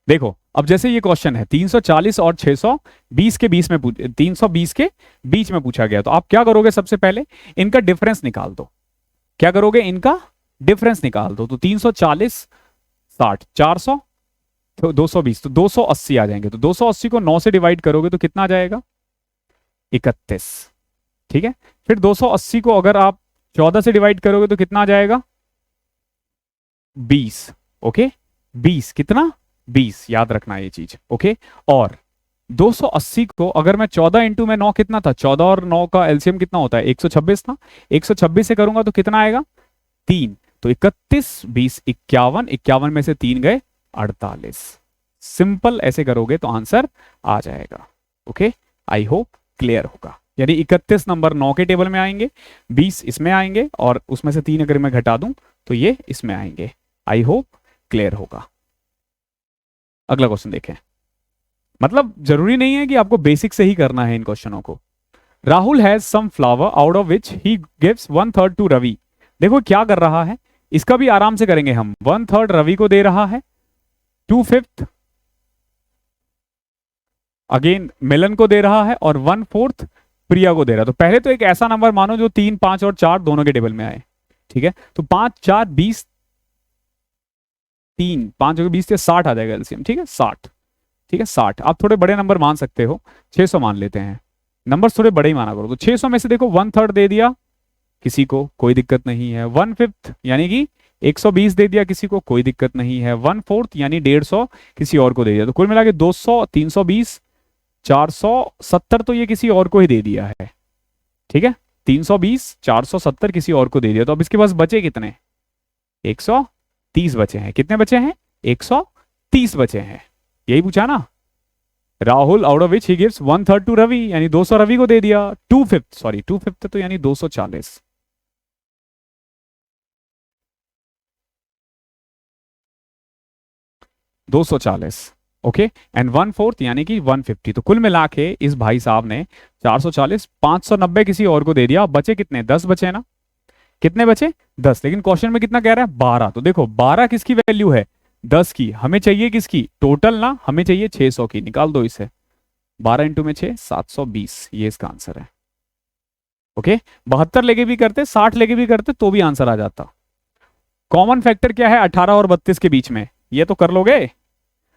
देखो अब जैसे ये क्वेश्चन है 340 और 620 के बीच में 320 के बीच में पूछा गया, तो आप क्या करोगे? सबसे पहले इनका डिफरेंस निकाल दो। क्या करोगे? इनका डिफरेंस निकाल दो। तो 340 60 400 तो 220, तो 280 आ जाएंगे। तो 280 को 9 से डिवाइड करोगे तो कितना आ जाएगा? 31। ठीक है, फिर 280 को अगर आप 14 से डिवाइड करोगे तो कितना आ जाएगा? 20। ओके, 20 कितना? 20, याद रखना ये चीज। ओके, और 280 को अगर मैं 14 इंटू में 9 कितना था? 14 और 9 का एलसीएम कितना होता है? 126 था। 126 से करूंगा तो कितना आएगा? 3। तो 31 20 51, 51 में से 3 गए 48। सिंपल ऐसे करोगे तो आंसर आ जाएगा। ओके, आई होप क्लियर होगा। यानी 31 नंबर 9 के टेबल में आएंगे, 20 इसमें आएंगे, और उसमें से 3 अगर मैं घटा दूं तो ये इसमें आएंगे। आई होप क्लियर होगा। अगला क्वेश्चन देखें। मतलब जरूरी नहीं है कि आपको बेसिक से ही करना है इन क्वेश्चनों को। Rahul has some flower out of which he gives 1/3 to Ravi. देखो क्या कर रहा है, इसका भी आराम से करेंगे हम। 1/3 रवि को दे रहा है, 2/5 अगेन मिलन को दे रहा है, और 1/4 प्रिया को दे रहा है। तो पहले तो एक ऐसा नंबर मानो जो 3 5 और 4 दोनों के टेबल में आए। ठीक है, तो 5 4 20, 3 5 हो गए 20 से 60 आ जाएगा एलसीएम। ठीक है, 60। ठीक है, 60। आप थोड़े बड़े नंबर मान सकते हो, 600 मान लेते हैं। नंबर थोड़े बड़े ही माना करो। तो 600 में से देखो 1/3 दे दिया किसी को, कोई दिक्कत नहीं है। 1/5 यानी कि 120 दे दिया किसी को, कोई दिक्कत नहीं है। 1/4 यानी 150 किसी और को दे दिया। तो कुल मिला के 200 320 470 तो ये किसी और को ही दे दिया है। ठीक है, 320 470 किसी और को दे दिया। तो अब इसके पास बचे कितने? 130 बचे हैं। कितने बचे हैं? 130 बचे हैं। यही पूछा ना। Rahul out of which he gives 1/3 to Ravi, यानी 200 रवि को दे दिया। 2/5 सॉरी 2/5 तो यानी 240। ओके, एंड 1/4 यानी कि 150। तो कुल मिला के इस भाई साहब ने 440 590 किसी और को दे दिया। बचे कितने? 10 बचे ना। कितने बचे? 10। लेकिन क्वेश्चन में कितना कह रहा है? 12। तो देखो 12 किसकी वैल्यू है? 10 की। हमें चाहिए किसकी? टोटल ना, हमें चाहिए 600 की। निकाल दो इसे। 12 इंटू में 6 720, ये इसका आंसर है। ओके, 72 लेके भी करते, 60 लेके भी करते तो भी आंसर आ जाता। कॉमन फैक्टर क्या है 18 और 32 के बीच में? ये तो कर लोगे।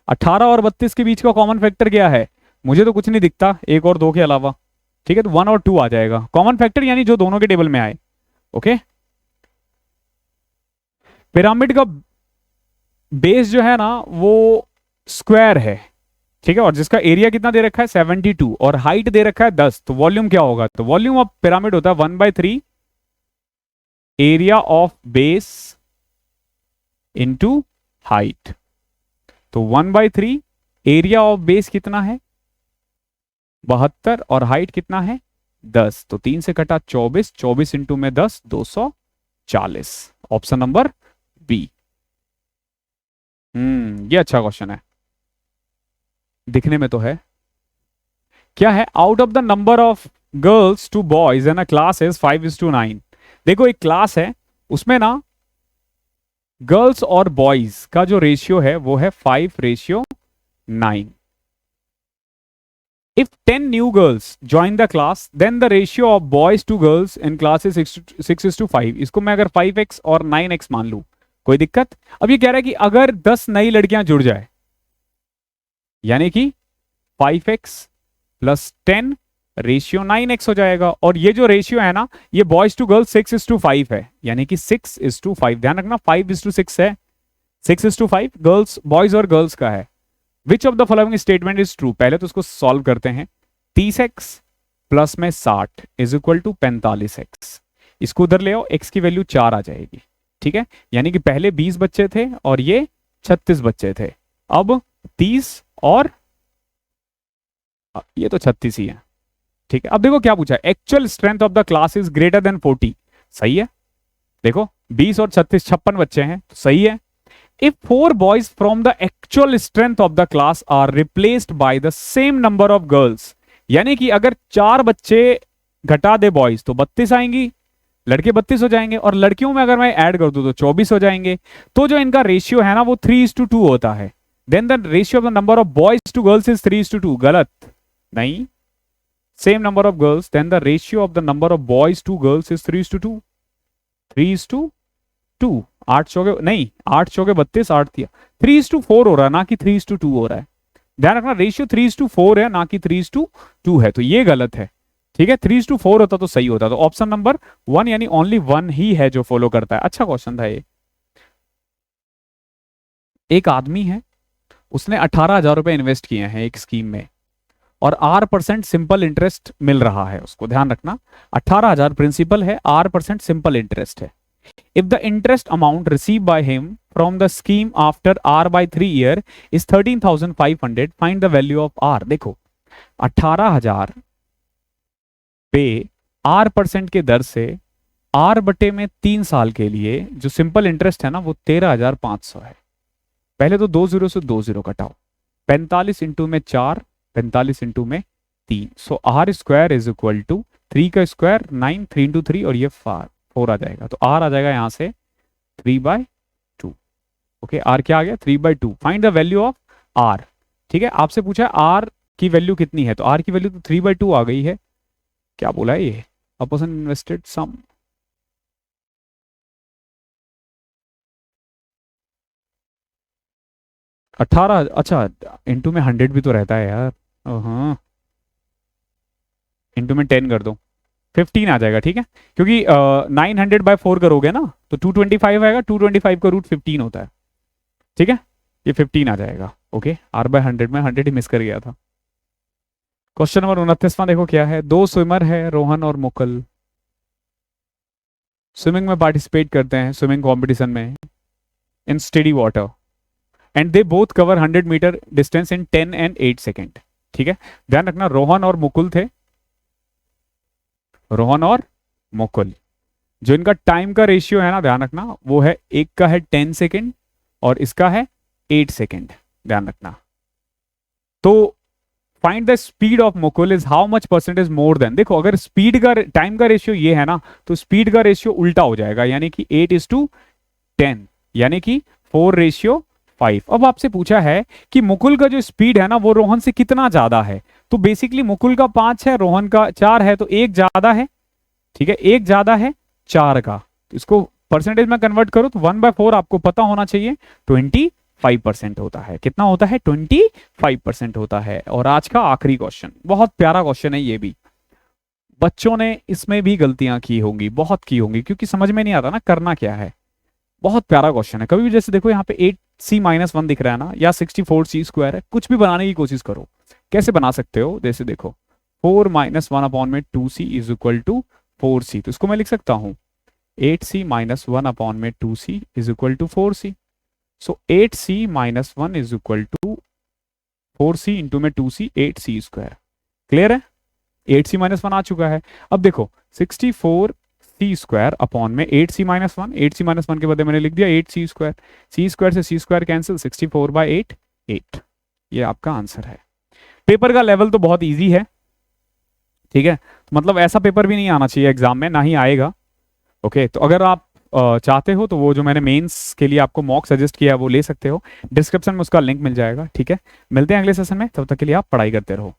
18 और 32 के बीच का कॉमन फैक्टर क्या है? मुझे तो कुछ नहीं दिखता, 1 और 2 के अलावा। ठीक है, तो 1 और 2 आ जाएगा कॉमन फैक्टर, यानी जो दोनों के टेबल में आए। ओके, पिरामिड का बेस जो है ना वो स्क्वायर है। ठीक है, और जिसका एरिया कितना दे रखा है? 72, और हाइट दे रखा है 10। तो वॉल्यूम क्या होगा? तो वॉल्यूम ऑफ पिरामिड होता है 1/3 area of base into height. तो 1/3 एरिया ऑफ बेस कितना है? 72, और हाइट कितना है? 10। तो 3 से कटा 24, 24 इंटू में 10 240। Option number B. ये अच्छा क्वेश्चन है, दिखने में तो है। क्या है? Out of the number of girls to boys in a class is 5:9। देखो एक क्लास है, उसमें ना गर्ल्स और बॉयज का जो रेशियो है वो है 5:9। If 10 new girls join the class, then the ratio of boys to girls in class is 6:5। इसको मैं अगर 5x और 9x मान लूं, कोई दिक्कत? अब ये कह रहा है कि अगर 10 नई लड़कियां जुड़ जाए, यानी कि 5x प्लस 10 रेशियो 9x हो जाएगा। और ये जो रेशियो है ना, ये बॉयज टू गर्ल्स 6:5 है, यानी कि 6:5। ध्यान रखना 5:6 है, 6:5 गर्ल्स बॉयज और गर्ल्स का है। विच of the following statement is true? पहले तो उसको सॉल्व करते हैं। 30x प्लस में 60 इज इक्वल टू 45x। इसको उधर ले आओ, x की वैल्यू 4 आ जाएगी। ठीक है, यानी कि पहले 20 बच्चे थे और ये 36 बच्चे थे। अब 30 और ये तो 36 ही है। ठीक है, अब देखो क्या पूछा है, actual strength of the class is greater than 40। सही है। देखो 20 और 36 56 बच्चे हैं, तो सही है। If 4 boys from the actual strength of the class are replaced by the same number of girls, यानी कि अगर 4 बच्चे घटा दे बॉयज तो 32 आएंगी, लड़के 32 हो जाएंगे, और लड़कियों में अगर मैं ऐड कर दूं तो 24 हो जाएंगे। तो जो इनका रेशियो है ना वो 3:2 होता है। Then the ratio of the number of boys to girls is 3:2। गलत नहीं, same number of girls, then the ratio of the number of boys to girls is 3:2। 3:2। 8 चौके नहीं, 8 चौके 32, 8 दिया, 3:4 हो रहा है ना कि 3:2 हो रहा है। ध्यान रखना रेशियो 3:4 है ना कि 3:2 है, तो ये गलत है। ठीक है, 3:4 होता तो सही होता। तो ऑप्शन नंबर 1 यानी ओनली 1 ही है जो फॉलो करता है। अच्छा क्वेश्चन था ये। एक आदमी है, उसने 18,000 रुपए इन्वेस्ट किए हैं एक स्कीम में, और 8% सिंपल इंटरेस्ट मिल रहा है उसको। ध्यान रखना 18,000 प्रिंसिपल है, 8% सिंपल इंटरेस्ट है। If the interest amount receive by him from the scheme after R/3 year is 13,500, find the value of R। देखो 18,000 पे 8% के दर से R/3 साल के लिए जो सिंपल इंटरेस्ट है ना वो 13,500 है। पहले तो 2 जीरो से 2 जीरो कटाओ, 45 इंटू में 4, 45 इंटू में 3, सो R² इज इक्वल टू 3 का स्क्वायर 9, 3 इंटू 3 और ये 4 आ जाएगा। तो R आ जाएगा यहां से 3/2। ओके, R क्या आ गया 3/2। Find the value of R। ठीक है, आपसे पूछा है R की वैल्यू कितनी है, तो R की वैल्यू तो 3/2 आ गई है। क्या बोला है ये, अ पर्सन इन्वेस्टेड सम 18, अच्छा इंटू में 100 भी तो रहता है यार। हाँ, इंटू में 10 कर दो, 15 आ जाएगा। ठीक है, क्योंकि 900/4 करोगे ना तो 225 आएगा, 225 का रूट 15 होता है। ठीक है, ये 15 आ जाएगा। ओके, R/100 में 100 ही मिस कर गया था। क्वेश्चन नंबर 29वां देखो क्या है। दो स्विमर है, रोहन और मुकुल, स्विमिंग में पार्टिसिपेट करते हैं, स्विमिंग कॉम्पिटिशन में in steady water, and they both cover 100 metre distance in 10 and 8 second. ठीक है, ध्यान रखना रोहन और मुकुल थे, रोहन और मुकुल, जो इनका टाइम का रेशियो है ना, ध्यान रखना वो है, एक का है 10 सेकेंड और इसका है 8 सेकेंड। ध्यान रखना। तो find the speed of Mukul is how much percentage more than. देखो अगर स्पीड का टाइम का रेशियो ये है ना, तो स्पीड का रेशियो उल्टा हो जाएगा, यानी कि 8:10, यानी कि 4:5। अब आपसे पूछा है कि मुकुल का जो स्पीड है ना वो रोहन से कितना ज्यादा है। तो बेसिकली मुकुल का 5 है, रोहन का 4 है, तो एक ज्यादा है। ठीक है, एक ज्यादा है 4 का, तो इसको परसेंटेज में कन्वर्ट करो तो 1/4 आपको पता होना चाहिए, 25% होता है। कितना होता है, 25% होता है। और आज का आखिरी क्वेश्चन, बहुत प्यारा क्वेश्चन है ये भी। बच्चों ने इसमें भी गलतियां की होंगी, बहुत की होंगी, क्योंकि समझ में नहीं आता ना करना क्या है। बहुत प्यारा क्वेश्चन है। कभी भी जैसे देखो यहाँ पे 8C-1 दिख रहा है ना, या 64C² है, कुछ भी बनाने की कोशिश करो। कैसे बना सकते हो, जैसे देखो 4-1/2C is equal to 4C, तो इसको मैं लिख सकता हूं 8C-1/2C is equal to 4C। So 8C-1 is equal to 4C into में 2C, 8C²। क्लियर है, 8C-1 आ चुका है। अब देखो 64C² अपॉन में 8C-1, 8C-1 के बदले मैंने लिख दिया 8C², C² से C² कैंसिल, 64/8, 8। ये आपका आंसर है। पेपर का लेवल तो बहुत इजी है। ठीक है, मतलब ऐसा पेपर भी नहीं आना चाहिए एग्जाम में, ना ही आएगा। ओके, तो अगर आप चाहते हो तो वो जो मैंने मेंस के लिए आपको मॉक सजेस्ट किया है वो ले सकते हो, डिस्क्रिप्शन में उसका लिंक मिल जाएगा। ठीक है, मिलते हैं अगले सेशन में, तब तक के लिए आप पढ़ाई करते रहो।